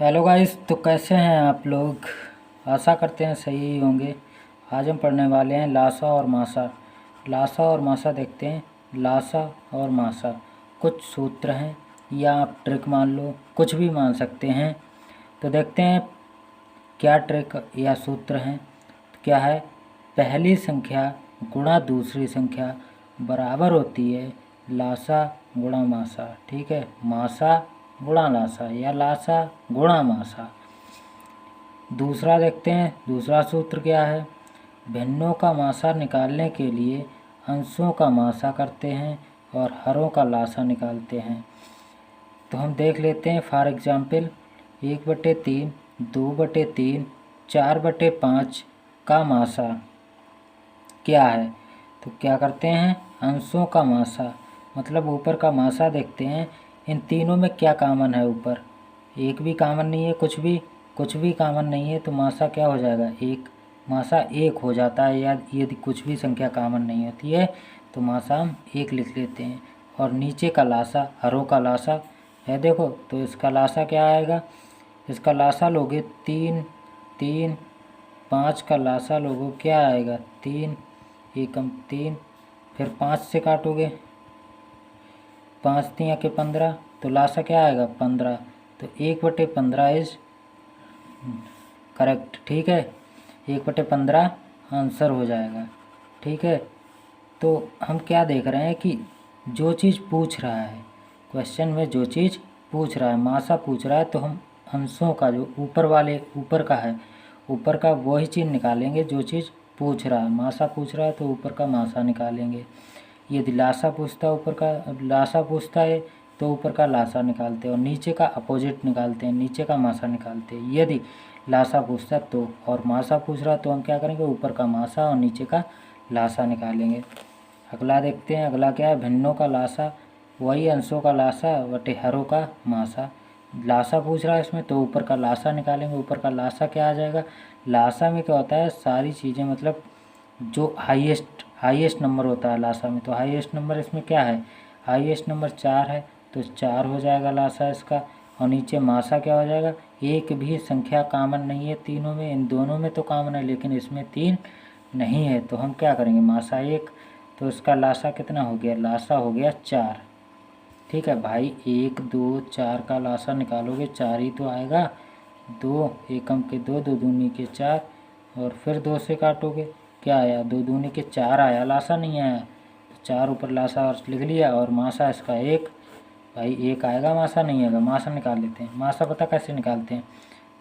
Hello guys, तो कैसे हैं आप लोग। आशा करते हैं सही ही होंगे। आज हम पढ़ने वाले हैं लासा और मासा। लासा और मासा देखते हैं। लासा और मासा कुछ सूत्र हैं, या आप ट्रिक मान लो, कुछ भी मान सकते हैं। तो देखते हैं क्या ट्रिक या सूत्र हैं। तो क्या है, पहली संख्या गुणा दूसरी संख्या बराबर होती है लासा गुणा मासा। ठीक है, मासा गुणा लासा या लासा गुणा मासा। दूसरा देखते हैं, दूसरा सूत्र क्या है। भिन्नों का मासा निकालने के लिए अंशों का मासा करते हैं और हरों का लासा निकालते हैं। तो हम देख लेते हैं। फॉर एग्जाम्पल 1/3, 2/3, 4/5 का मासा क्या है। तो क्या करते हैं, अंशों का मासा मतलब ऊपर का मासा देखते हैं। इन तीनों में क्या कॉमन है, ऊपर एक भी कॉमन नहीं है, कुछ भी कॉमन नहीं है। तो मासा क्या हो जाएगा, एक। मासा एक हो जाता है, या यदि कुछ भी संख्या कॉमन नहीं होती है तो मासा हम एक लिख लेते हैं। और नीचे का लासा, हरों का लासा है देखो, तो इसका लासा क्या आएगा। इसका लासा लोगे 3, 3, 5 का लासा लोगो क्या आएगा, 3, एकम 3, फिर 5 से काटोगे, 5 3 के 15, तो लासा क्या आएगा 15। तो 1/15 इज करेक्ट। ठीक है, 1/15 आंसर हो जाएगा। ठीक है, तो हम क्या देख रहे हैं कि जो चीज़ पूछ रहा है क्वेश्चन में, जो चीज़ पूछ रहा है मासा पूछ रहा है, तो हम अंशों का जो ऊपर का है, ऊपर का वही चीज़ निकालेंगे जो चीज़ पूछ रहा है। मासा पूछ रहा है तो ऊपर का मासा निकालेंगे। यदि लासा पूछता है, ऊपर का लासा पूछता है तो ऊपर का लासा निकालते हैं और नीचे का अपोजिट निकालते हैं, नीचे का मासा निकालते हैं। यदि लासा पूछता है तो, और मासा पूछ रहा है तो हम क्या करेंगे, ऊपर का मासा और नीचे का लासा निकालेंगे। अगला देखते हैं, अगला क्या है, भिन्नों का लासा वही अंशों का लासा बटे हरों का मासा। लासा पूछ रहा है इसमें तो ऊपर का लासा निकालेंगे। ऊपर का लासा क्या आ जाएगा, लासा में क्या होता है, सारी चीज़ें मतलब जो हाईएस्ट नंबर होता है लासा में। तो हाईएस्ट नंबर इसमें क्या है, हाईएस्ट नंबर 4 है, तो 4 हो जाएगा लासा इसका। और नीचे मासा क्या हो जाएगा, एक भी संख्या कॉमन नहीं है तीनों में। इन दोनों में तो कॉमन है लेकिन इसमें 3 नहीं है, तो हम क्या करेंगे, मासा 1। तो इसका लासा कितना हो गया, लासा हो गया 4। ठीक है भाई, 1 2 4 का लासा निकालोगे 4 ही तो आएगा। 2 एकम के 2, 2 दूनी के 4, और फिर 2 से काटोगे, क्या आया, 2 दूनी के 4 आया, लासा नहीं आया। तो 4 ऊपर लासा और लिख लिया, और मासा इसका 1। भाई 1 आएगा, मासा नहीं आएगा। मासा निकाल लेते हैं। मासा पता कैसे निकालते हैं,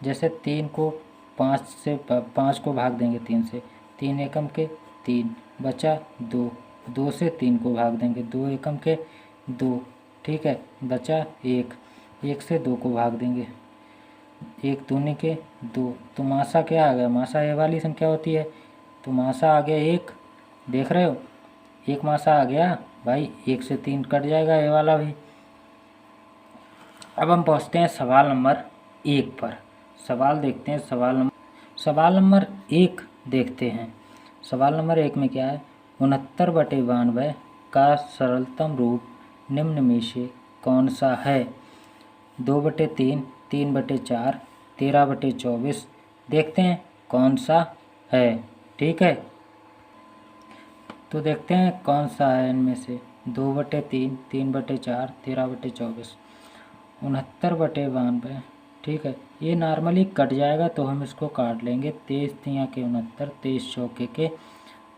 जैसे 3 को 5 को भाग देंगे 3 से, 3 एकम के 3 बचा 2, 2 से 3 को भाग देंगे, 2 एकम के 2। ठीक है, बचा 1, 1 से 2 को भाग देंगे, 1 दूनी के 2। तो मासा क्या आ गया, मासा ये वाली संख्या होती है, तो मासा आ गया 1। देख रहे हो, 1 मासा आ गया भाई। 1 से 3 कट जाएगा ये वाला भी। अब हम पहुँचते हैं सवाल नंबर 1 पर। सवाल देखते हैं, सवाल नंबर 1 देखते हैं। सवाल नंबर 1 में क्या है, 69/92 का सरलतम रूप निम्न में से कौन सा है। 2/3, 3/4, 13/24। देखते हैं कौन सा है। ठीक है, तो देखते हैं कौन सा है इनमें से। 2/3, 3/4, 13/24, 69/92। ठीक है, ये नॉर्मली कट जाएगा तो हम इसको काट लेंगे। 23 3 के 69, 23 चौके के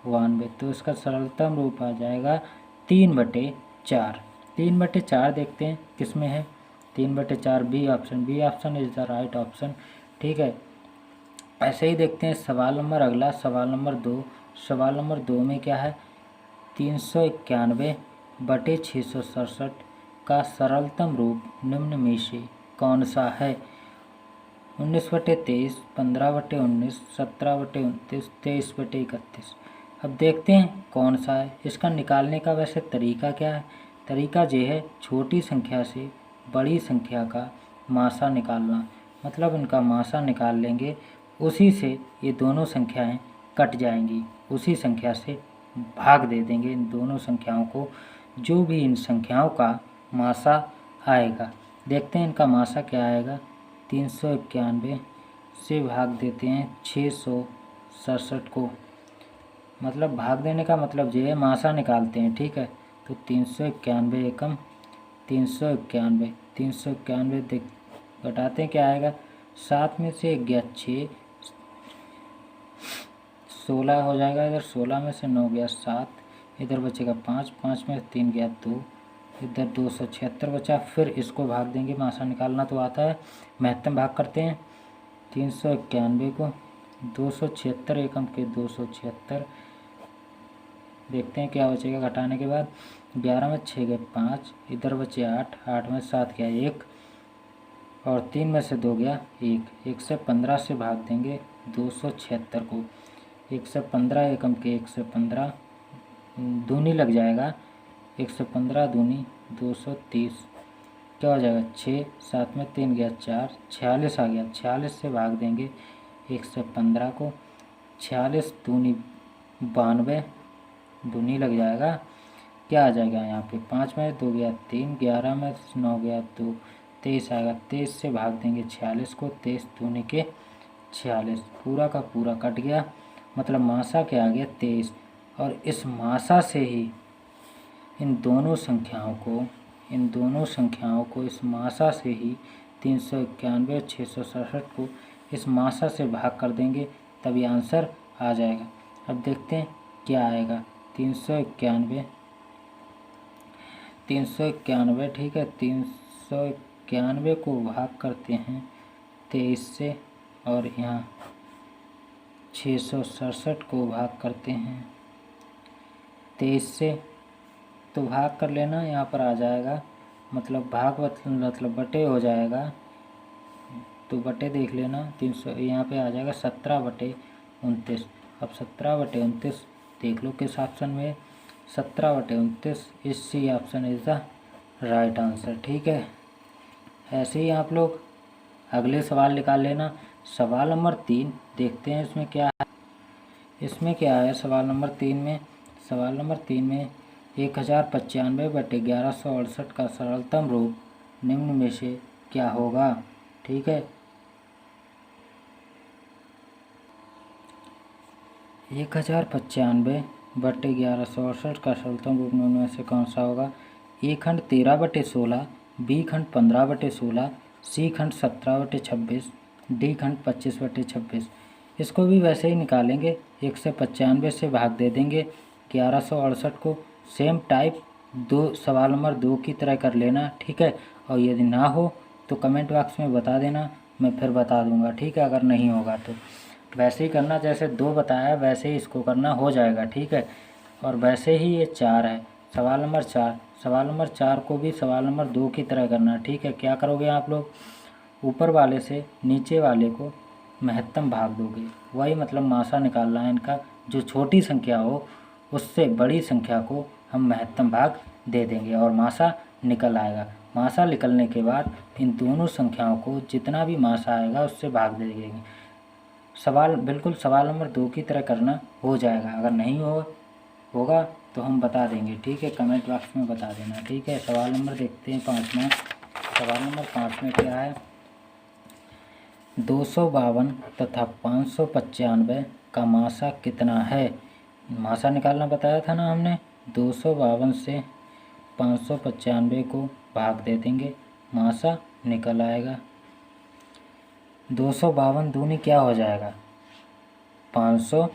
92। तो इसका सरलतम रूप आ जाएगा 3/4। 3/4 देखते हैं किस में है, 3/4 B option. B option is the right option. ठीक है, ऐसे ही देखते हैं सवाल नंबर अगला, सवाल नंबर 2। सवाल नंबर 2 में क्या है, 391/667 का सरलतम रूप निम्न में से कौन सा है। 19/23, 15/19, 17/29, 23/31। अब देखते हैं कौन सा है। इसका निकालने का वैसे तरीका क्या है, तरीका ये है, छोटी संख्या से बड़ी संख्या का मासा निकालना। मतलब इनका मासा निकाल लेंगे, उसी से ये दोनों संख्याएं कट जाएंगी, उसी संख्या से भाग दे देंगे इन दोनों संख्याओं को, जो भी इन संख्याओं का मासा आएगा। देखते हैं इनका मासा क्या आएगा। 391 से भाग देते हैं 667 को। मतलब भाग देने का मतलब ये है मासा निकालते हैं, ठीक है। तो 391 एकम 391 देख घटाते हैं, क्या आएगा, 7 में से 1 गया 6, 16 हो जाएगा इधर, 16 में से 9 गया 7, इधर बचेगा 5, 5 में 3 गया 2, इधर 276 बचा। फिर इसको भाग देंगे, मासा निकालना तो आता है, महत्तम भाग करते हैं 391 को 276 एकम के 276, देखते हैं क्या बचेगा घटाने के बाद। 11 में 6 गए 5, इधर बचे 8, 8 में 7 गया 1, और 3 में से 2 गया 1, 1 से 15 से भाग देंगे 276 को। 1 से 15 एकम के 1 से 15 दूनी लग जाएगा, 1 से 15 दूनी 230, क्या हो जाएगा 6, 7 में 3 गया 4, 46 आ गया। 46 से भाग देंगे 1 से 15 को, 46 दूनी 92, दूनी लग जाएगा, क्या आ जाएगा यहाँ पे 5 में 2 गया 3, 11 में 9 गया 2, 23 आएगा। 23 से भाग देंगे 46 को, 23 दूनी के 46, पूरा का पूरा कट गया, मतलब मासा क्या आ गया 23। और इस मासा से ही इन दोनों संख्याओं को इस मासा से ही 391 और 667 को इस मासा से भाग कर देंगे, तभी आंसर आ जाएगा। अब देखते हैं क्या आएगा। 391, ठीक है, 391 को भाग करते हैं 23 से, और यहाँ 667 को भाग करते हैं 23 से, तो भाग कर लेना, यहाँ पर आ जाएगा, मतलब भाग मतलब बटे हो जाएगा, तो बटे देख लेना 300, यहाँ पे आ जाएगा 17/29। अब 17/29 देख लो किस ऑप्शन में, 17/29 इस C option is the right answer, ठीक है। ऐसे ही आप लोग अगले सवाल निकाल लेना। सवाल नंबर 3 देखते हैं इसमें क्या है। इसमें क्या है सवाल नंबर 3 में, 1095/1168 का सरलतम रूप निम्न में से क्या होगा, ठीक है। 1095/1168 का सरलतम रूप निम्न में से कौन सा होगा। ए खंड 13/16, बी खंड 15/16, सी खंड 17/26, डी खंड 25/26। इसको भी वैसे ही निकालेंगे, 1 से 95 से भाग दे देंगे 1168 को। सेम टाइप सवाल नंबर 2 की तरह कर लेना, ठीक है। और यदि ना हो तो कमेंट बॉक्स में बता देना, मैं फिर बता दूंगा, ठीक है। अगर नहीं होगा तो वैसे ही करना, जैसे 2 बताया वैसे ही इसको करना, हो जाएगा, ठीक है। और वैसे ही ये 4 है, सवाल नंबर 4 को भी सवाल नंबर 2 की तरह करना, ठीक है। क्या करोगे आप लोग, ऊपर वाले से नीचे वाले को महत्तम भाग दोगे, वही मतलब मासा निकालना है इनका। जो छोटी संख्या हो उससे बड़ी संख्या को हम महत्तम भाग दे देंगे और मासा निकल आएगा। मासा निकलने के बाद इन दोनों संख्याओं को जितना भी मासा आएगा उससे भाग दे देंगे। सवाल बिल्कुल सवाल नंबर 2 की तरह करना, हो जाएगा। अगर नहीं होगा तो हम बता देंगे, ठीक है। कमेंट बॉक्स में बता देना, ठीक है। सवाल नंबर देखते हैं 5वां। सवाल नंबर 5 में क्या है, 252 तथा 595 का मासा कितना है। मासा निकालना बताया था ना हमने। 252 से 595 को भाग दे देंगे, मासा निकल आएगा। 252 दूनी क्या हो जाएगा, 500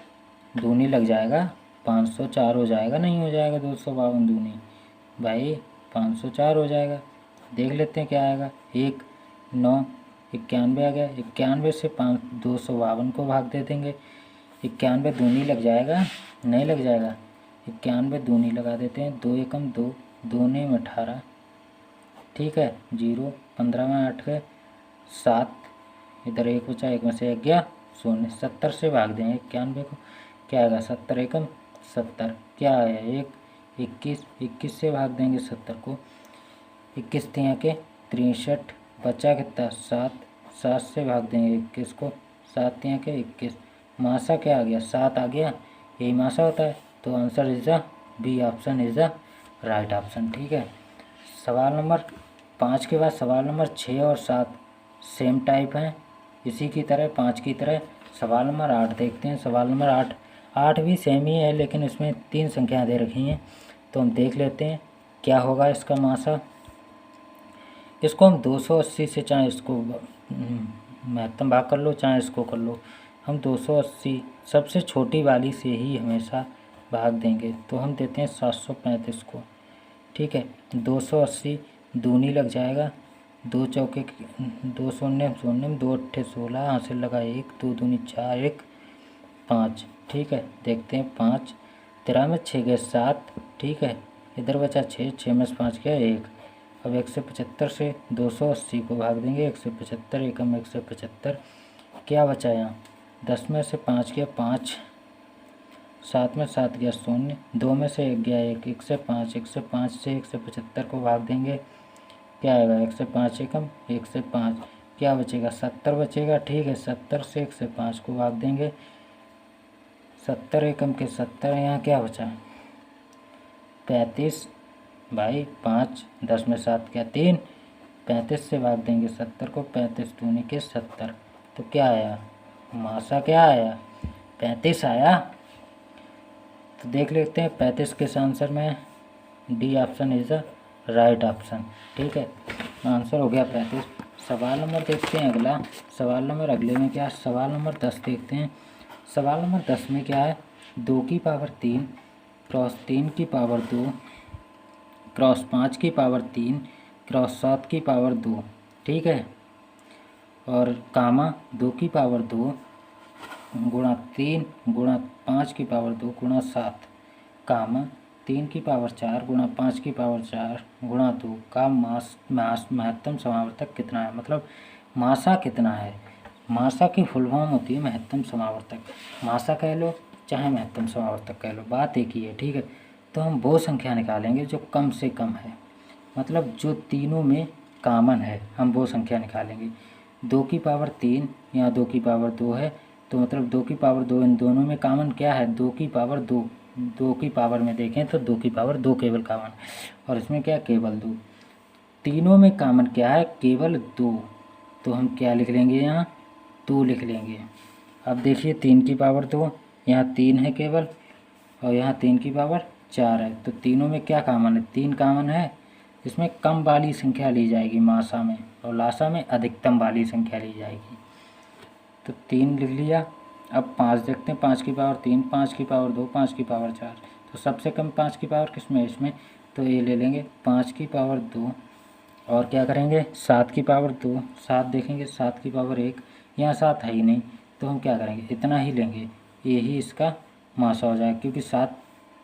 दूनी लग जाएगा, 504 हो जाएगा, नहीं हो जाएगा 252 दूनी भाई, 504 हो जाएगा। देख लेते हैं क्या आएगा, 1 9 91 आ गया। 91 से 252 को भाग दे देंगे, 91 दूनी लग जाएगा, नहीं लग जाएगा, 91 दूनी लगा देते हैं। 2 एकम 2, 2 ने 18, ठीक है। 0 15 में 8 गए 7, इधर 1 बचा, 1 में से 1 गया 0। 70 से भाग देंगे 91 को, क्या आएगा 70 एकम 70, क्या आया 1 21, 21 से भाग देंगे 70 को, 21 तिया के 63, बचा कितना 7, 7 से भाग देंगे 21 को, 7 तिया के 21, मासा क्या आ गया 7 आ गया, यही मासा होता है। तो answer is the B option is the right option, ठीक है। सवाल नंबर 5 के बाद सवाल नंबर 6 और 7 सेम टाइप हैं इसी की तरह 5 की तरह। सवाल नंबर 8 देखते हैं। सवाल नंबर 8 भी सेम ही है, लेकिन इसमें 3 संख्या दे रखी हैं, तो हम देख लेते हैं क्या होगा इसका मासा। इसको हम 280 से, चाहे इसको महत्तम भाग कर लो चाहे इसको कर लो, हम 280 सबसे छोटी वाली से ही हमेशा भाग देंगे। तो हम देते हैं 735 को। ठीक है, 280 दूनी लग जाएगा, 2 चौके 2 शून्य शून्य, 2 अट्ठे 16, हासिल लगा 1, 2 दूनी 4, 1 5। ठीक है, देखते हैं 5 13 में 6 गए 7। ठीक है, इधर बचा 6, 6 में से 5 गया 1। अब 175 से 280 को भाग देंगे, 175 एकम 175, क्या बचा यहाँ 10 में से 5 गया 5, 7 में 7 गया 0, 2 में से 1 गया 1, 1 से 5, 1 से 5 से 175 को भाग देंगे, क्या आएगा 1 से 5 एकम 1 से 5, क्या बचेगा 70 बचेगा। ठीक है, 70 से 1 से 5 को भाग देंगे, 70 एकम के 70, यहाँ क्या बचा 35 भाई 5, 10 में 7 क्या 3, 35 से भाग देंगे 70 को, 35 दूनी के 70, तो क्या आया मासा, क्या आया 35 आया। तो देख लेते हैं 35 किस आंसर में है, D option is the right option. ठीक है, आंसर हो गया 35। सवाल नंबर देखते हैं अगला। सवाल नंबर अगले में क्या है, सवाल नंबर 10 देखते हैं। सवाल नंबर 10 में क्या है, 2 की पावर 3 क्रॉस 3 की पावर 2 क्रॉस 5 की पावर 3 क्रॉस 7 की पावर 2। ठीक है, और कामा 2 की पावर 2 गुणा 3 गुणा 5 की पावर 2 गुणा 7, कामा 3 की पावर 4 गुणा 5 की पावर 4 गुणा 2 का महत्तम समावर्तक कितना है, मतलब मासा कितना है। मासा की फुल फॉर्म होती है महत्तम समावर्तक, मासा कह लो चाहे महत्तम समावर्तक कह लो, बात एक ही है। ठीक है, तो हम वो संख्या निकालेंगे जो कम से कम है, मतलब जो तीनों में कॉमन है, हम वो संख्या निकालेंगे। 2 की पावर 3 या 2 की पावर 2 है, तो मतलब 2 की पावर 2, इन दोनों में कॉमन क्या है 2 की पावर 2। 2 की पावर में देखें तो 2 की पावर 2 केवल कॉमन, और इसमें क्या केवल 2। तीनों में कॉमन क्या है केवल 2, तो हम क्या लिख लेंगे यहाँ 2 लिख लेंगे। अब देखिए 3 की पावर 2, यहाँ 3 है केवल, और यहाँ 3 की पावर 4 है, तो तीनों में क्या कॉमन है 3 कॉमन है। इसमें कम वाली संख्या ली जाएगी मासा में, और लासा में अधिकतम वाली संख्या ली जाएगी। तो 3 लिख लिया। अब 5 देखते हैं, 5 की पावर 3, 5 की पावर 2, 5 की पावर 4, तो सबसे कम 5 की पावर किसमें इसमें, तो ये ले लेंगे 5 की पावर 2, और क्या करेंगे 7 की पावर 2, 7 देखेंगे 7 की पावर 1, यहाँ 7 है ही नहीं, तो हम क्या करेंगे इतना ही लेंगे, यही इसका मासा हो जाएगा, क्योंकि 7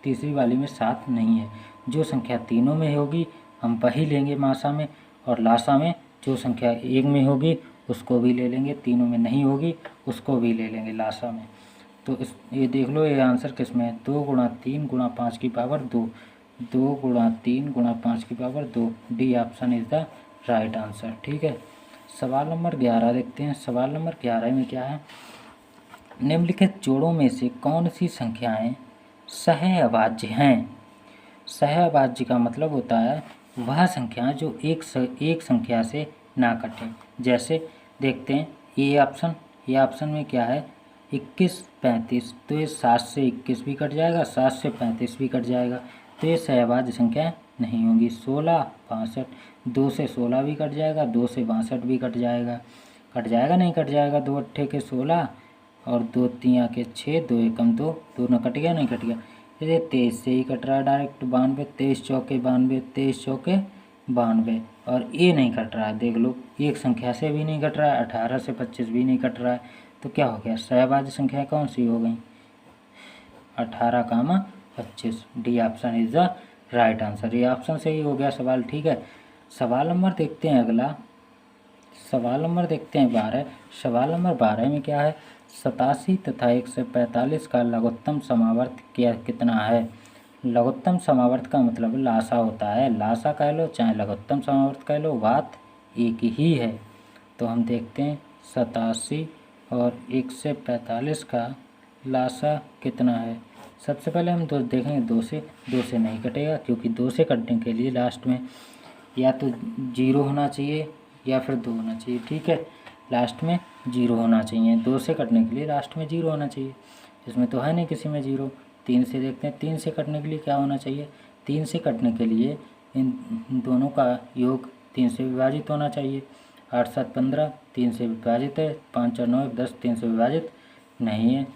तीसरी वाली में 7 नहीं है। जो संख्या तीनों में होगी हम वही लेंगे मासा में, और लासा में जो संख्या 1 में होगी उसको भी ले लेंगे, तीनों में नहीं होगी उसको भी ले लेंगे लासा में। तो इस ये देख लो ये आंसर किस में है, 2 गुणा 3 गुणा 5 की पावर 2, 2 गुणा 3 गुणा 5 की power 2, D option is the right answer. ठीक है, सवाल नंबर 11 देखते हैं। सवाल नंबर 11 में क्या है, निम्नलिखित जोड़ों में से कौन सी संख्याएं सहअभाज्य हैं। सहअभाज्य का मतलब होता है वह संख्या जो एक संख्या से ना कटे। जैसे देखते हैं ये ऑप्शन में क्या है 21 35, तो ये 7 से 21 भी कट जाएगा, 7 से 35 भी कट जाएगा, तो ये सहअभाज्य संख्या नहीं होंगी। 16 62, 2 से 16 भी कट जाएगा, 2 से 62 भी कट जाएगा, नहीं कट जाएगा, 2 अट्ठे के 16 और 2 तियाँ के 6, 2 एकम 2, दोनों कट गया नहीं कट गया। ये 23 से ही कट रहा है डायरेक्ट 92, 23 चौके 92, 23 चौके 92, और ये नहीं कट रहा है, देख लो एक संख्या से भी नहीं कट रहा है, 18 से 25 भी नहीं कट रहा है, तो क्या हो गया सहअभाज्य संख्या कौन सी हो गई 18, 25, D option is the right answer. ये ऑप्शन से ही हो गया सवाल। ठीक है, सवाल नंबर देखते हैं अगला। सवाल नंबर देखते हैं 12। सवाल नंबर 12 में क्या है, 87 तथा 145 का लघुत्तम समावर्त कितना है। लघुत्तम समावर्त का मतलब लासा होता है, लासा कह लो चाहे लघुत्तम समावर्त कह लो, बात एक ही है। तो हम देखते हैं 87 और 145 का लासा कितना है। सबसे पहले हम देखेंगे 2 से नहीं कटेगा, क्योंकि 2 से कटने के लिए लास्ट में या तो 0 होना चाहिए या फिर 2 होना चाहिए। ठीक है, लास्ट में 0 होना चाहिए। 2 से कटने के लिए लास्ट में 0 होना चाहिए। इसमें तो है नहीं किसी में 0। 3 से देखते हैं, 3 से कटने के लिए क्या होना चाहिए। 3 से कटने के लिए इन दोनों का योग 3 से विभाजित होना चाहिए। 8 7 15 3 से विभाजित है। 5 4 9 10 3 से विभाजित नहीं है,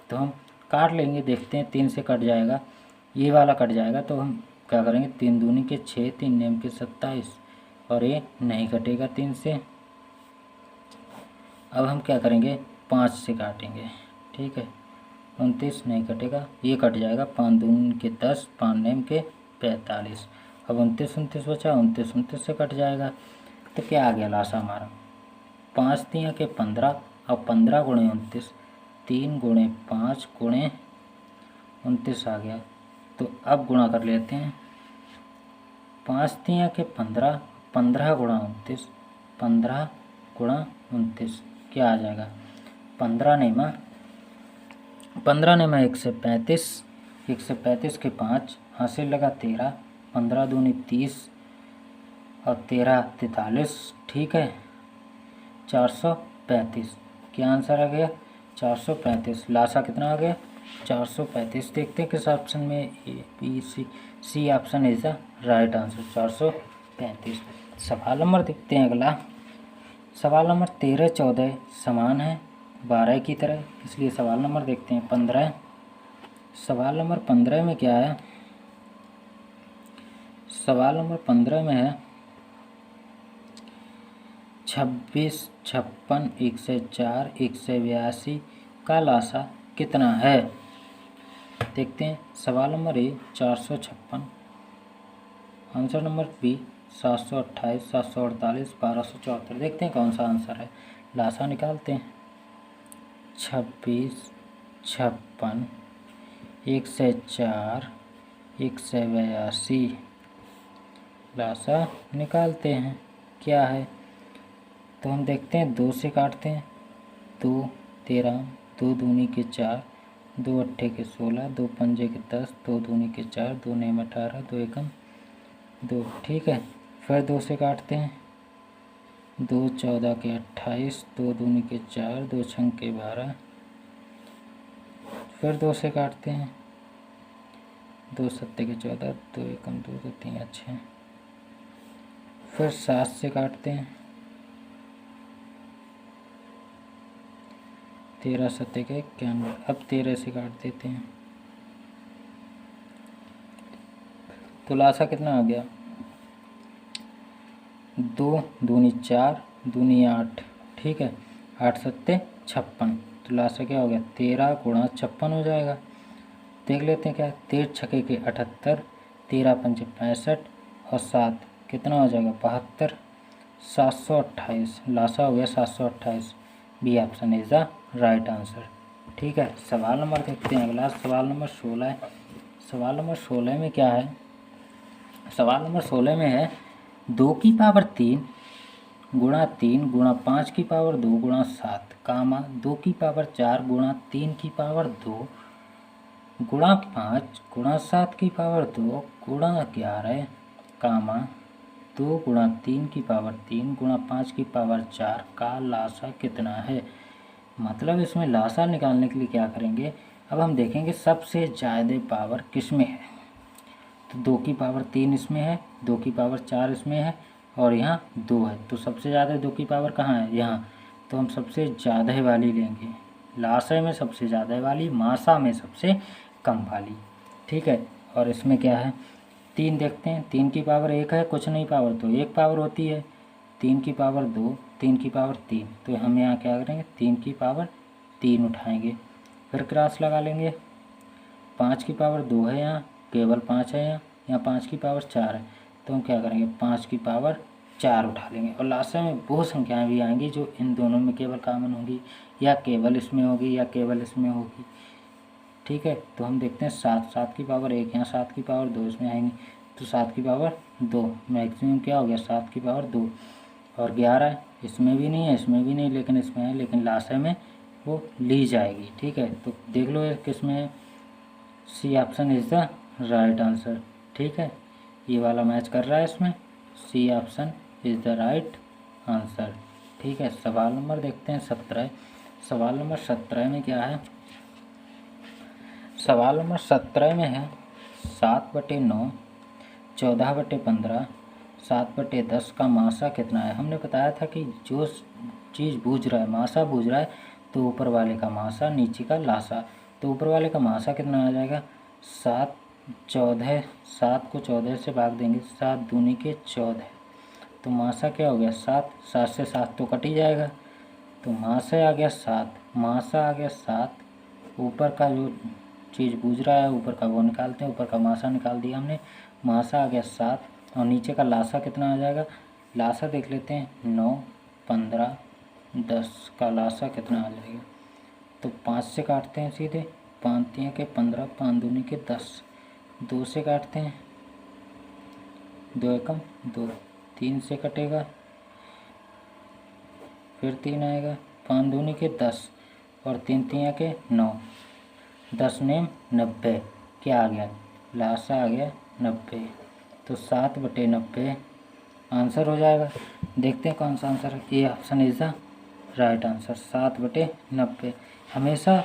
तो हम काट लेंगे। देखते हैं 3 से कट जाएगा, ये वाला कट जाएगा तो हम क्या करेंगे, 3 दूनी के 6 3 नेम के 27, और ये नहीं कटेगा 3 से। अब हम क्या करेंगे, 5 से काटेंगे। ठीक है, 29 नहीं कटेगा, ये कट जाएगा। 5 दूनी के 10 5 नेम के 45। अब 29 29 बचा, 29 29 से कट जाएगा। तो क्या आ गया लासा हमारा, 5 तियाँ के 15 और 15 गुणे 29, 3 गुणे 5 गुणे 29 आ गया। तो अब गुणा कर लेते हैं, 5 तियाँ के 15, 15 गुणा 29, 15 गुणा 29 क्या आ जाएगा, 15 नेमा 135, 135 के 5 हासिल लगा 13, 15 दूनी 30 और 13 43। ठीक है, 435 क्या आंसर आ गया, 435। लासा कितना आ गया, 435। देखते हैं किस ऑप्शन में, A B C option is the right answer, 435। सवाल नंबर देखते हैं अगला। सवाल नंबर 13 14 समान है 12 की तरह, इसलिए सवाल नंबर देखते हैं 15। सवाल नंबर 15 में क्या है, सवाल नंबर 15 में है 26 56 104 182 का लासा कितना है। देखते हैं, सवाल number A 456, answer number B 728 748 1274। देखते हैं कौन सा आंसर है, लासा निकालते हैं। 26 56 104 182 लासा निकालते हैं, क्या है। तो हम देखते हैं 2 से काटते हैं, 2 13, 2 दूनी के 4, 2 अट्ठे के 16, 2 पंजे के 10, 2 दूनी के 4, 2 नेम 18, 2 एकम 2। ठीक है, फिर 2 से काटते हैं, 2 14 के 28, 2 दूनी के 4, 2 छंग के 12। फिर 2 से काटते हैं, 2 सत्ते के 14, 2 एकम 2, 2 3 6। फिर 7 से काटते हैं, 13 सत्ते के 91। अब 13 से काट देते हैं, तो लासा कितना आ गया, 2 दूनी 4 दूनी 8। ठीक है, 8 सत्ते 56, तो लासा क्या हो गया, 13 गुणा 56 हो जाएगा। देख लेते हैं क्या, 13 छक्के के 78, 13 पंचे 65 और 7 कितना हो जाएगा 72, 728। लासा हो गया 728। B option is the right answer. ठीक है, सवाल नंबर देखते हैं अगला। सवाल नंबर 16 है। सवाल नंबर 16 में क्या है, सवाल नंबर 16 में है 2 की पावर 3 गुणा 3 गुणा 5 की पावर 2 गुणा 7 कामा 2 की पावर 4 गुणा 3 की पावर 2 गुणा 5 गुणा 7 की पावर 2 गुणा 11 कामा 2 गुणा 3 की पावर 3 गुणा 5 की पावर 4 का लासा कितना है। मतलब इसमें लासा निकालने के लिए क्या करेंगे, अब हम देखेंगे सबसे ज़्यादा पावर किस में है। तो 2 की पावर 3 इसमें है, 2 की पावर 4 इसमें है और यहाँ 2 है, तो सबसे ज़्यादा 2 की पावर कहाँ है, यहाँ। तो हम सबसे ज़्यादा वाली लेंगे, लासा में सबसे ज़्यादा वाली, मासा में सबसे कम वाली। ठीक है, और इसमें क्या है, 3 देखते हैं, 3 की पावर 1 है, कुछ नहीं पावर तो 1 पावर होती है, 3 की पावर 2, 3 की पावर 3, तो हम यहाँ क्या करेंगे, 3 की पावर 3 उठाएंगे, फिर क्रॉस लगा लेंगे। 5 की पावर 2 है, यहाँ केवल 5 है, यहाँ 5 की पावर 4 है, तो हम क्या करेंगे 5 की पावर 4 उठा लेंगे। और लास्ट में वो संख्याएं भी आएंगी जो इन दोनों में केवल कॉमन होगी, या केवल इसमें होगी या केवल इसमें होगी। ठीक है, तो हम देखते हैं 7 की पावर 1, यहाँ 7 की पावर 2 इसमें आएंगी, तो 7 की पावर 2 मैक्सिमम क्या हो गया 7 की पावर 2। और 11 इसमें भी नहीं है, इसमें भी नहीं, लेकिन इसमें है, लेकिन लास्ट में वो ली जाएगी। ठीक है, तो देख लो किस में है, C option is the right answer. ठीक है, ये वाला मैच कर रहा है इसमें, C option is the right answer. ठीक है, सवाल नंबर देखते हैं 17। सवाल नंबर 17 में क्या है? सवाल नंबर 17 में है 7/9, 14/15, 7/10 का मासा कितना है। हमने बताया था कि जो चीज़ बूझ रहा है, मासा बूझ रहा है, तो ऊपर वाले का मासा, नीचे का लासा। तो ऊपर वाले का मासा कितना आ जाएगा? 7 14, 7 को 14 से भाग देंगे, 7 दूनी के 14, तो मासा क्या हो गया? 7। 7 से 7 तो कट ही जाएगा, तो मासा आ गया 7, मासा आ गया 7। ऊपर का जो चीज़ बूझ रहा है, ऊपर का वो निकालते हैं, ऊपर का मासा निकाल दिया हमने, मासा आ गया 7। और नीचे का लासा कितना आ जाएगा? लासा देख लेते हैं, 9, 15, 10 का लासा कितना आ जाएगा? तो 5 से काटते हैं सीधे, 5 तियां के 15, 5 दूनी के 10, 2 से काटते हैं, 2 एकम 2, 3 से कटेगा, फिर 3 आएगा, 5 दूनी के 10 और 3 तियां के 9, 10 नेम 90, क्या आ गया? लासा आ गया 90। तो 7/90 आंसर हो जाएगा। देखते हैं कौन सा आंसर है। A option is the right answer, 7/90। हमेशा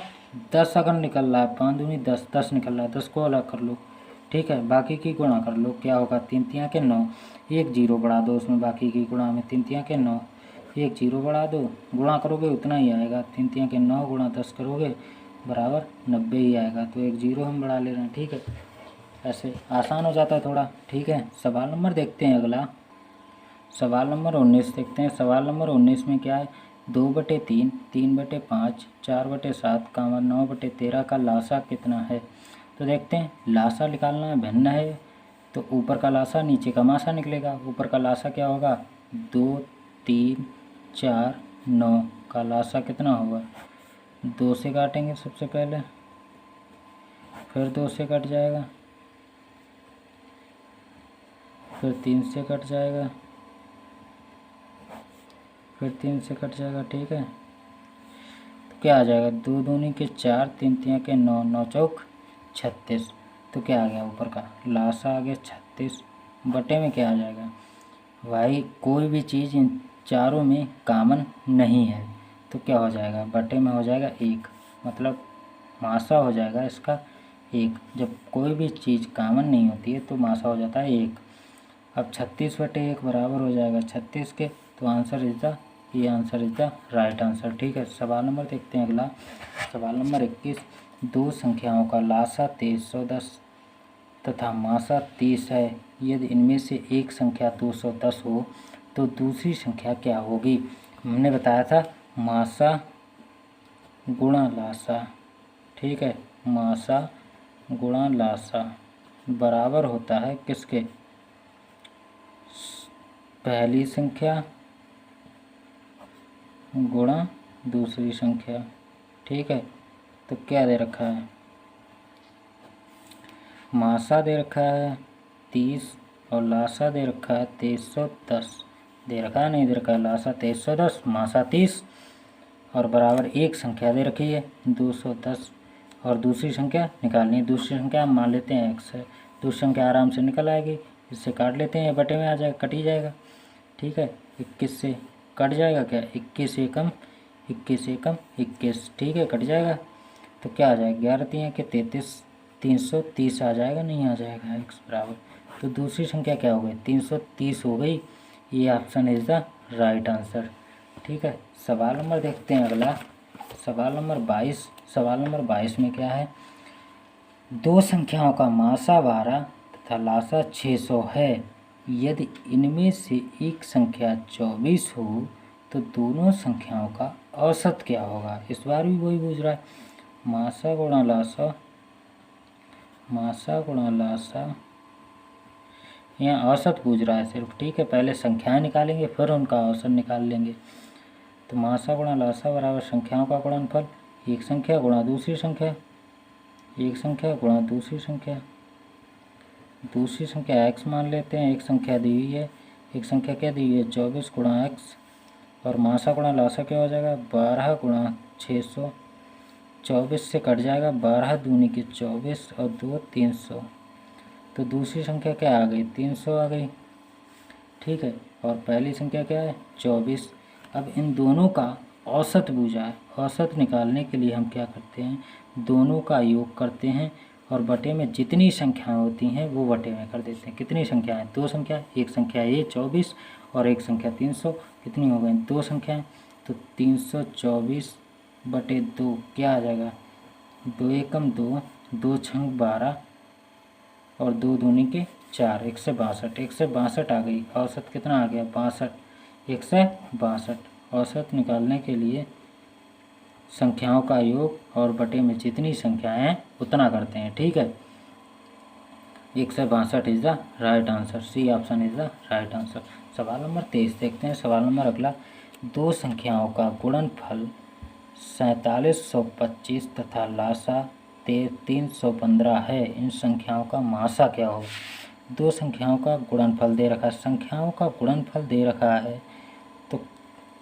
10 अगर निकल रहा है, 5 दूनी 10, 10 निकल रहा है, 10 को अलग कर लो, ठीक है, बाकी की गुणा कर लो, क्या होगा? 3 तियां के 9, एक जीरो बढ़ा दो उसमें, बाकी की गुणा में 3 तियां के 9, एक जीरो बढ़ा दो, गुणा करोगे उतना ही आएगा, 3 तियां के 9 गुणा 10 करोगे बराबर 90 ही आएगा, तो एक जीरो हम बढ़ा ले रहे हैं। ठीक है, ऐसे आसान हो जाता है थोड़ा। ठीक है, सवाल नंबर देखते हैं अगला। सवाल नंबर 19 देखते हैं। सवाल नंबर 19 में क्या है? 2/3, 3/5, 4/7, 9/13 का लासा कितना है। तो देखते हैं, लासा निकालना है, भिन्न है, तो ऊपर का लासा नीचे का मासा निकलेगा। ऊपर का लासा क्या होगा? 2, 3, 4, 9 का लासा कितना होगा? 2 से काटेंगे सबसे पहले, फिर 2 से कट जाएगा, फिर 3 से कट जाएगा, फिर 3 से कट जाएगा। ठीक है, तो क्या आ जाएगा? 2 दूनी के 4, 3 तियां के 9, 9 चौक 36। तो क्या आ गया? ऊपर का लासा आ गया 36, बटे में क्या आ जाएगा? भाई कोई भी चीज़ इन चारों में कॉमन नहीं है, तो क्या हो जाएगा? बटे में हो जाएगा 1, मतलब मासा हो जाएगा इसका 1। जब कोई भी चीज़ कॉमन नहीं होती है तो मासा हो जाता है 1। अब 36/1 बराबर हो जाएगा 36 के, तो आंसर इज द, ये answer is the right answer. ठीक है, सवाल नंबर देखते हैं अगला। सवाल नंबर 21। दो संख्याओं का लासा 2310 तथा मासा 30 है। यदि इनमें से एक संख्या 210 हो तो दूसरी संख्या क्या होगी। हमने बताया था मासा गुणा लासा, ठीक है, मासा गुणा लासा बराबर होता है किसके? पहली संख्या गुणा दूसरी संख्या। ठीक है, तो क्या दे रखा है? मासा दे रखा है 30 और लासा दे रखा है 2310। दे रखा है, नहीं दे रखा है? लासा 2310, मासा 30 और बराबर एक संख्या दे रखी है 210 और दूसरी संख्या निकालनी है। दूसरी संख्या हम मान लेते हैं x है, दूसरी संख्या आराम से निकल आएगी, इससे काट लेते हैं, बटे में आ जाएगा, कट ही जाएगा। ठीक है, 21 से कट जाएगा, क्या 21 एकम 21 एकम 21, ठीक है, कट जाएगा, तो क्या आ जाएगा? 11 तियां के 33, 330 आ जाएगा, नहीं आ जाएगा x बराबर। तो दूसरी संख्या क्या हो गई? 330 हो गई। ये option is the right answer. ठीक है, सवाल नंबर देखते हैं अगला। सवाल नंबर 22। सवाल नंबर 22 में क्या है? दो संख्याओं का मासा 12 तथा लासा 600 है। यदि इनमें से एक संख्या 24 हो तो दोनों संख्याओं का औसत क्या होगा। इस बार भी वही पूछ रहा है, मासा गुणा लासा, मासा गुणा लासा, यहाँ औसत पूछ रहा है सिर्फ। ठीक है, पहले संख्याएं निकालेंगे फिर उनका औसत निकाल लेंगे। तो मासा गुणा लासा बराबर संख्याओं का गुणनफल, एक संख्या गुणा दूसरी संख्या, एक संख्या गुणा दूसरी संख्या, दूसरी संख्या x मान लेते हैं, एक संख्या दी हुई है, एक संख्या क्या दी हुई है? 24 गुणा x, और मासा गुणा लासा क्या हो जाएगा? 12 गुणा 600, 24 से कट जाएगा, 12 दूनी की 24 और 2 300, तो दूसरी संख्या क्या आ गई? 300 आ गई। ठीक है, और पहली संख्या क्या है 24। अब इन दोनों का औसत पूछा है। औसत निकालने के लिए हम क्या करते हैं, दोनों का योग करते हैं और बटे में जितनी संख्याएं होती हैं वो बटे में कर देते हैं। कितनी संख्याएं, दो संख्या, एक संख्या ये 24 और एक संख्या 300, कितनी हो गई, दो संख्याएं। तो 324 बटे 2 क्या आ जाएगा, 2 एकम 2, 2 छंग 12 और 2 दूनी के 4, 162। 162 आ गई। औसत कितना आ गया 62, 162। औसत निकालने के लिए संख्याओं का योग और बटे में जितनी संख्याएं हैं उतना करते हैं। ठीक है, 162 is the right answer. C option is the right answer. सवाल नंबर 23 देखते हैं। सवाल नंबर अगला, दो संख्याओं का गुणनफल 4725 तथा लासा 315 है। इन संख्याओं का मासा क्या हो। दो संख्याओं का गुणनफल दे रखा है, संख्याओं का गुणनफल दे रखा है तो,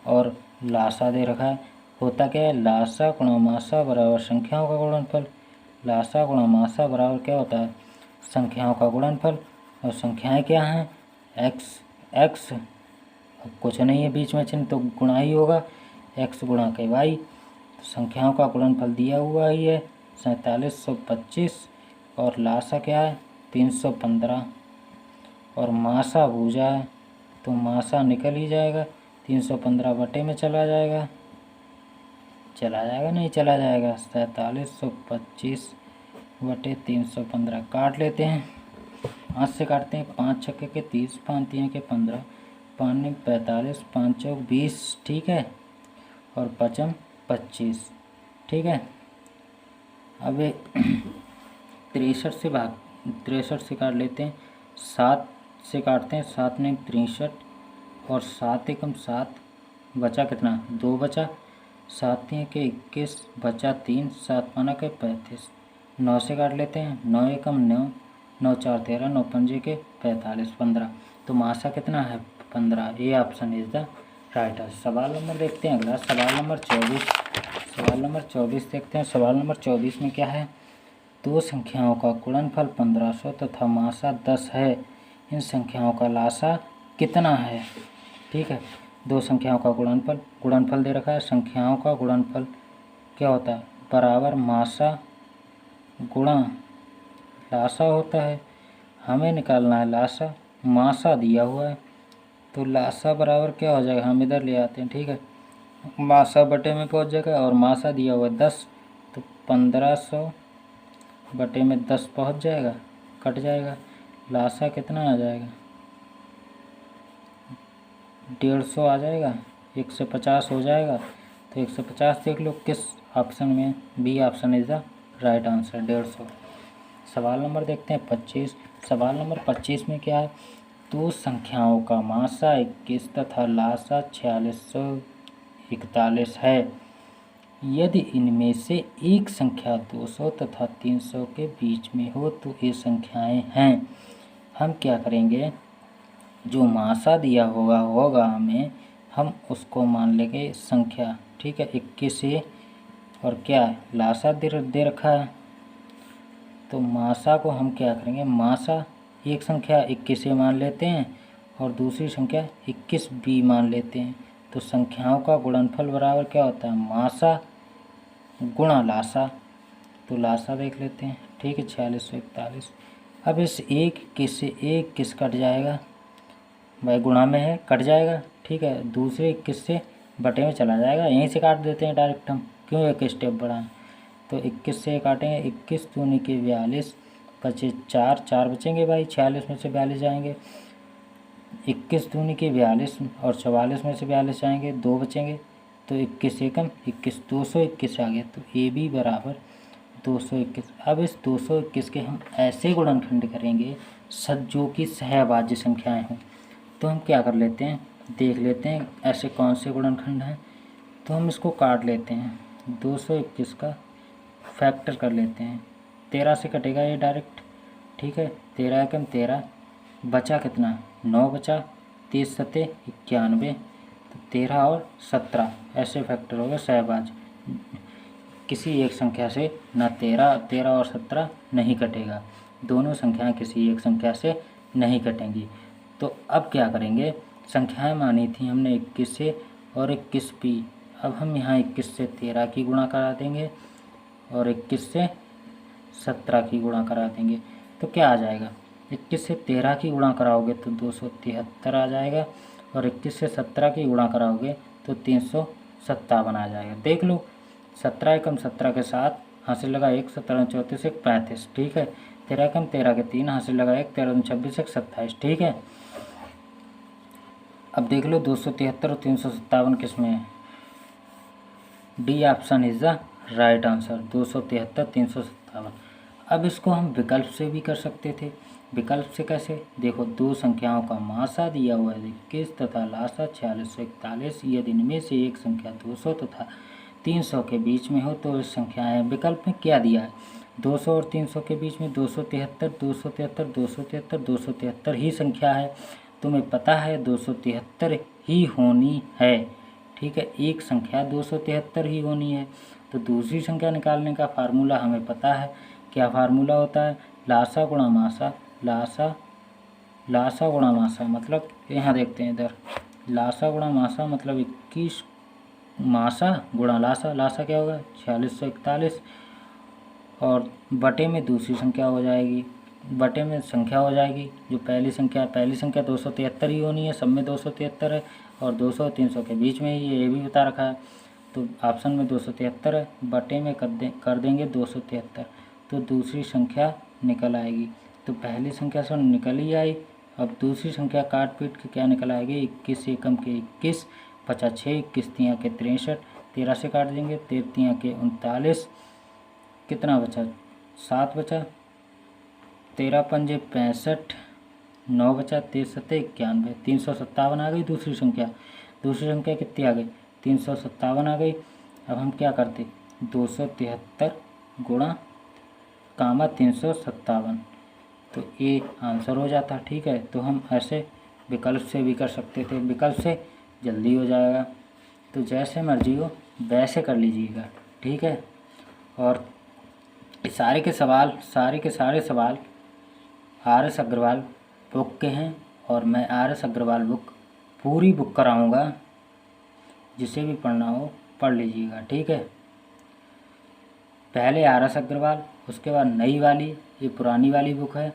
और लासा दे रखा है। होता क्या है, लासा गुणा मासा बराबर संख्याओं का गुणनफल। लासा गुणा मासा बराबर क्या होता है, संख्याओं का गुणनफल। और संख्याएं क्या हैं, एक्स अब कुछ नहीं है बीच में चिन्ह तो गुणा ही होगा, एक्स गुणा के वाई। संख्याओं का गुणनफल दिया हुआ ही है 4725 और लासा क्या है 315 और मासा भूजा है तो मासा निकल ही जाएगा, 315 बटे में चला जाएगा, नहीं चला जाएगा। 4725 बटे 315 काट लेते हैं, 5 से काटते हैं, 5 छक्के के 30, 5 तिया के 15, 5 ने 45, 5 चौक 20। ठीक है, और पचम 25। ठीक है, अब 63 से काट लेते हैं, 7 से काटते हैं, 7 ने 63 और 7 एकम 7 बचा कितना 2 बचा, 7 तिया के 21 बचा 3, 7 पाना के 35। 9 से काट लेते हैं, 9 एकम 9, 9 4 13, 9 पंजे के 45, 15। तो मासा कितना है 15। ये option is the right answer. सवाल नंबर देखते हैं अगला, सवाल नंबर 24 देखते हैं। सवाल नंबर 24 में क्या है, दो संख्याओं का गुणनफल 1500 तथा मासा 10 है। इन संख्याओं का लासा कितना है। ठीक है, दो संख्याओं का गुणनफल दे रखा है। संख्याओं का गुणनफल क्या होता है, बराबर मासा गुणा लासा होता है। हमें निकालना है लासा, मासा दिया हुआ है तो लासा बराबर क्या हो जाएगा, हम इधर ले आते हैं। ठीक है, मासा बटे में पहुंच जाएगा और मासा दिया हुआ है 10 तो 1500 बटे में 10 पहुंच जाएगा, कट जाएगा। लासा कितना आ जाएगा 150 आ जाएगा, 150 हो जाएगा। तो 150 देख लो किस ऑप्शन में, B option is the right answer 150। सवाल नंबर देखते हैं 25। सवाल नंबर 25 में क्या है, दो संख्याओं का मासा 21 तथा लासा 4641 है। यदि इनमें से एक संख्या 200 तथा 300 के बीच में हो तो ये संख्याएं हैं। हम क्या करेंगे, जो मासा दिया होगा हमें, हम उसको मान लेंगे संख्या। ठीक है, 21 से और क्या है लासा दे रखा है तो मासा को हम क्या करेंगे, मासा एक संख्या 21 से मान लेते हैं और दूसरी संख्या 21 भी मान लेते हैं। तो संख्याओं का गुणनफल बराबर क्या होता है, मासा गुणा लासा। तो लासा देख लेते हैं। ठीक है, 4641। अब इस एक किस से एक किस कट जाएगा, भाई गुणा में है कट जाएगा। ठीक है, दूसरे 21 से बटे में चला जाएगा, यहीं से काट देते हैं डायरेक्ट हम, क्यों एक स्टेप बढ़ाएं। तो 21 से काटेंगे, 21 दूनी के 42 बचे 4, 4 बचेंगे भाई, 46 में से 42 जाएंगे। 21 दूनी के 42 और 44 में से 42 जाएंगे, 2 बचेंगे। तो 21 एकम 21, 221 आ गया। तो ए बी बराबर 221। अब इस 221 के हम ऐसे गुणनखंड करेंगे जो कि सहभाज्य संख्याएं हों। तो हम क्या कर लेते हैं, देख लेते हैं ऐसे कौन से गुणनखंड हैं। तो हम इसको काट लेते हैं, 221 का फैक्टर कर लेते हैं। 13 से कटेगा ये डायरेक्ट। ठीक है, 13 एकम 13 बचा कितना 9 बचा, 30 सत्ते 91। तो 13 और 17 ऐसे फैक्टर हो गए सहभाज्य। किसी एक संख्या से ना 13 और 17 नहीं कटेगा, दोनों संख्याएं किसी एक संख्या से नहीं कटेंगी। तो अब क्या करेंगे, संख्याएं मानी थी हमने 21 से और 21 पी। अब हम यहाँ 21 से 13 की गुणा करा देंगे और 21 से 17 की गुणा करा देंगे। तो क्या आ जाएगा, 21 से 13 की गुणा कराओगे तो 273 आ जाएगा और 21 से 17 की गुणा कराओगे तो 357 आ जाएगा। देख लो, 17 एकम 17 के 7, हासिल लगा 1, 17 34 1 35, ठीक है। 13 एकम 13 के 3, हासिल लगा 1, 13 26 1 27, ठीक है। अब देख लो 273 और 357 किस में है। D option is the right answer, 273 357। अब इसको हम विकल्प से भी कर सकते थे। विकल्प से कैसे, देखो दो संख्याओं का मासा दिया हुआ है 21 तथा लासा 4641। यदि इनमें से एक संख्या 200 तथा 300 के बीच में हो तो इस संख्या है। विकल्प में क्या दिया है, 200 और 300 के बीच में 273 273 273 273 ही संख्या है। तुम्हें पता है 273 ही होनी है, ठीक है। एक संख्या 273 ही होनी है। तो दूसरी संख्या निकालने का फार्मूला हमें पता है। क्या फार्मूला होता है, लासा गुणा मासा, लासा गुणा मासा, मतलब यहाँ देखते हैं इधर, लासा गुणा मासा मतलब 21 मासा गुणा लासा, लासा क्या होगा 4641 और बटे में दूसरी संख्या हो जाएगी, बटे में संख्या हो जाएगी जो पहली संख्या 273 ही होनी है, सब में 273 है और 200 और 300 के बीच में ही ये भी बता रखा है। तो ऑप्शन में 273 है, बटे में कर देंगे 273, तो दूसरी संख्या निकल आएगी। तो पहली संख्या से निकल ही आई। अब दूसरी संख्या काट पीट के क्या निकल आएगी, 21 एकम के 21, 50 6, 21 तियाँ के 63, 13 से काट देंगे, 13 तियाँ के 39, कितना बचा 7 बचा, 13 पंजे 65, 9 बचा, 13 सत्ते 91, 357 आ गई दूसरी संख्या। दूसरी संख्या कितनी आ गई, 357 आ गई। अब हम क्या करते, 273 गुणा कामा 357, तो ये आंसर हो जाता, ठीक है। तो हम ऐसे विकल्प से भी कर सकते थे, विकल्प से जल्दी हो जाएगा। तो जैसे मर्जी हो वैसे कर लीजिएगा, ठीक है। और सारे के सारे सवाल आर एस अग्रवाल बुक के हैं और मैं आर एस अग्रवाल बुक पूरी बुक कराऊंगा, जिसे भी पढ़ना हो पढ़ लीजिएगा, ठीक है। पहले आर एस अग्रवाल, उसके बाद नई वाली, ये पुरानी वाली बुक है,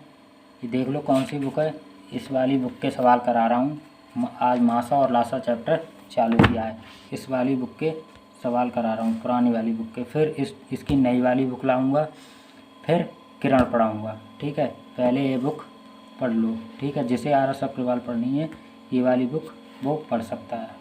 ये देख लो कौन सी बुक है। इस वाली बुक के सवाल करा रहा हूँ, आज मासा और लासा चैप्टर चालू किया है, इस वाली बुक के सवाल करा रहा हूँ, पुरानी वाली बुक के। फिर इसकी नई वाली बुक लाऊंगा, फिर किरण पढ़ाऊँगा, ठीक है। पहले ये बुक पढ़ लो, ठीक है। जिसे आर एस अग्रवाल पढ़नी है ये वाली बुक वो पढ़ सकता है।